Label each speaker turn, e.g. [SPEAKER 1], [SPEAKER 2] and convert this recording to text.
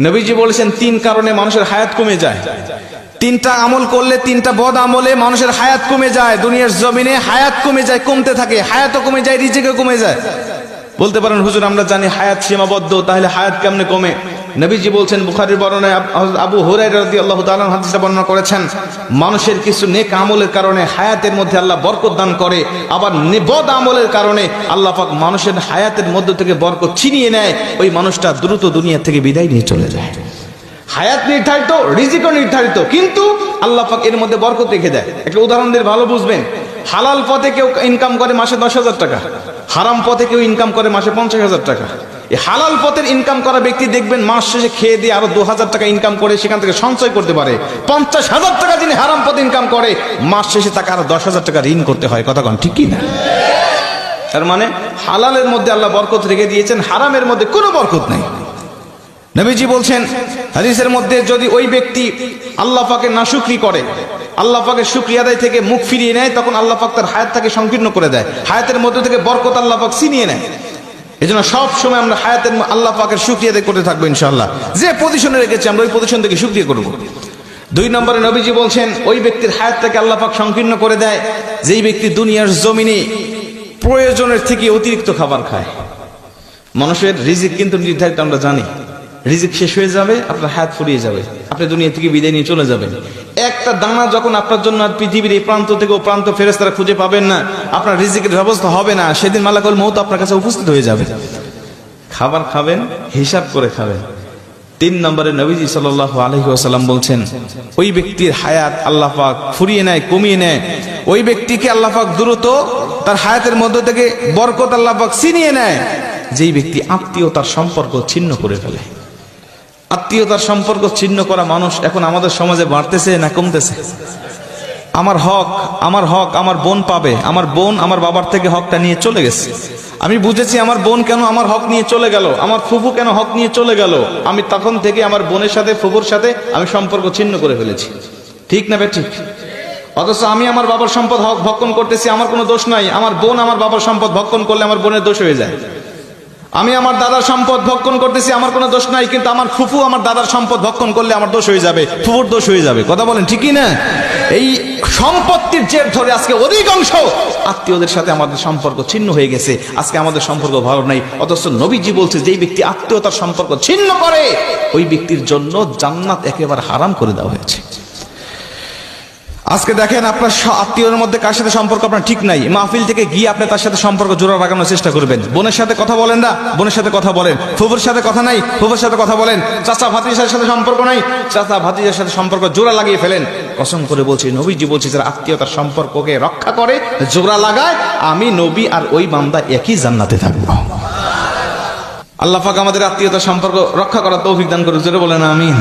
[SPEAKER 1] নবীজি বলেছেন তিন কারণে মানুষের হায়াত কমে যায়। তিনটা আমল করলে, তিনটা বদ আমলে মানুষের হায়াত কমে যায়। দুনিয়ার জমিনে হায়াত কমে যায়, কমতে থাকে, হায়াতও কমে যায়, রিজিকও কমে যায়। বলতে পারেন হুজুর আমরা জানি হায়াত সীমাবদ্ধ, তাহলে হায়াত কেমনে কমে? নবীজি বলছেন, বুখারীর বর্ণনায় আবু হুরায়রা রাদিয়াল্লাহু তাআলা হাদিসটা বর্ণনা করেছেন, মানুষের কিছু নেক আমলের কারণে হায়াতের মধ্যে আল্লাহ বরকত দান করে, আবার বদ আমলের কারণে আল্লাহ পাক মানুষের হায়াতের মধ্য থেকে বরকত ছিনিয়ে নেয়, ওই মানুষটা দ্রুত দুনিয়া থেকে বিদায় নিয়ে চলে যায়। হায়াত নির্ধারিত, রিজিকও নির্ধারিত, কিন্তু আল্লাহ পাক এর মধ্যে বরকত রেখে দেয়। একটা উদাহরণ দিয়ে ভালো বুঝবেন। হালাল পথে কেউ ইনকাম করে মাসে 10,000 টাকা, হারাম পথে কেউ ইনকাম করে মাসে 50,000 টাকা। এই হালাল পথের ইনকাম করা ব্যক্তি দেখবেন মাস শেষে খেয়ে দিয়ে আরো 2,000 টাকা ইনকাম করে সেখান থেকে সঞ্চয় করতে পারে। 50,000 টাকা যিনি হারাম পথে ইনকাম করে, মাস শেষে তাকে আরো 10,000 টাকা ঋণ করতে হয়। কথা কন ঠিক কি না? তার মানে হালালের মধ্যে আল্লাহ বরকত রেখে দিয়েছেন, হারামের মধ্যে কোনো বরকত নেই। নবীজি বলছেন হাদিসের মধ্যে, যদি ওই ব্যক্তি আল্লাহ পাকের নাশুকরি করে, আল্লাহ পাকের শুকরিয়া আদায় থেকে মুখ ফিরিয়ে নেয়, তখন আল্লাহ পাক তার হায়াতটাকে সংকীর্ণ করে দেয়, হায়াতের মধ্যে থেকে বরকত আল্লাহ পাক ছিনিয়ে নেয়। এজন্য সব সময় আমরা হায়াতের আল্লাহ পাকের শুকরিয়া আদায় করতে থাকবো ইনশাআল্লাহ। যে পজিশনে রেখেছি আমরা ওই পজিশন থেকে শুকরিয়া করব। 2 নম্বরে নবীজি বলছেন, ওই ব্যক্তির হায়াতটাকে আল্লাহ পাক সংকীর্ণ করে দেয় যেই ব্যক্তি দুনিয়ার জমিনে প্রয়োজনের থেকে অতিরিক্ত খাবার খায়। মানুষের রিজিক কিন্তু নির্ধারিত, আমরা জানি। রিজিক শেষ হয়ে যাবে, আপনার হায়াত ফুরিয়ে যাবে, আপনি দুনিয়া থেকে বিদায় নিয়ে চলে যাবেন। একটা দানা যখন আপনার জন্য আর পৃথিবীর এই প্রান্ত থেকে ও প্রান্ত ফেরেশতারা খুঁজে পাবেন না, আপনার রিজিকের ব্যবস্থা হবে না, সেদিন মালাকুল মউত আপনার কাছে উপস্থিত হয়ে যাবে। খাবার খাবেন, হিসাব করে খাবেন। 3 নম্বরে নবীজি সাল্লাল্লাহু আলাইহি ওয়াসাল্লাম বলছেন, ওই ব্যক্তির হায়াত আল্লাহ পাক ফুরিয়ে নেয়, কমিয়ে নেয়। ওই ব্যক্তিকে আল্লাহ পাক দ্রুত তার হায়াতের মধ্য থেকে বরকত আল্লাহ পাক ছিনিয়ে নেয় যেই ব্যক্তি আত্মীয়তার সম্পর্ক ছিন্ন করে ফেলে। আত্মীয়তার সম্পর্ক ছিন্ন করা মানুষ এখন আমাদের সমাজে বাড়তেছে না কমতেছে? আমার হক আমার বোন পাবে, আমার বোন আমার বাবার থেকে হকটা নিয়ে চলে গেছে। আমি বুঝেছি আমার বোন কেন আমার হক নিয়ে চলে গেল, আমার ফুফু কেন হক নিয়ে চলে গেল। আমি তখন থেকে আমার বোনের সাথে, ফুফুর সাথে আমি সম্পর্ক ছিন্ন করে ফেলেছি। ঠিক না বে ঠিক? অথচ আমি আমার বাবার সম্পদ হক ভক্ষণ করতেছি, আমার কোনো দোষ নাই। আমার বোন আমার বাবার সম্পদ ভক্ষণ করলে আমার বোনের দোষ হয়ে যায়। আমি আমার দাদার সম্পদ ভক্ষণ করতেছি, আমার কোনো দোষ নাই, কিন্তু আমার ফুফু আমার দাদার সম্পদ ভক্ষণ করলে আমার দোষ হয়ে যাবে, ফুফুর দোষ হয়ে যাবে। কথা বলেন ঠিক কি না? এই সম্পত্তির জের ধরে আজকে অধিকাংশ আত্মীয়দের সাথে আমাদের সম্পর্ক ছিন্ন হয়ে গেছে। আজকে আমাদের সম্পর্ক ভালো নাই। অথচ নবীজি বলছে, যেই ব্যক্তি আত্মীয়তার সম্পর্ক ছিন্ন করে, ওই ব্যক্তির জন্য জান্নাত একেবারে হারাম করে দেওয়া হয়েছে। আজকে দেখেন, আপনার আত্মীয়র মধ্যে কার সাথে সম্পর্ক আপনার ঠিক নাই, মাহফিল থেকে গিয়ে আপনি তার সাথে সম্পর্ক জোড়া লাগানোর চেষ্টা করবেন। বোনের সাথে কথা বলেন না, বোনের সাথে কথা বলেন। ফুফুর সাথে কথা নাই, ফুফুর সাথে কথা বলেন। চাচা ভাতিজার সাথে সম্পর্ক নাই, চাচা ভাতিজার সাথে সম্পর্ক জোড়া লাগিয়ে ফেলেন। কসম করে বলছি, নবীজি বলছে, যারা আত্মীয়তার সম্পর্ককে রক্ষা করে, জোড়া লাগায়, আমি নবী আর ওই বান্দা একই জান্নাতে থাকবো। আল্লাহ পাক আমাদের আত্মীয়তার সম্পর্ক রক্ষা করার তৌফিক দান করুক। জোরে বলেন আমিন।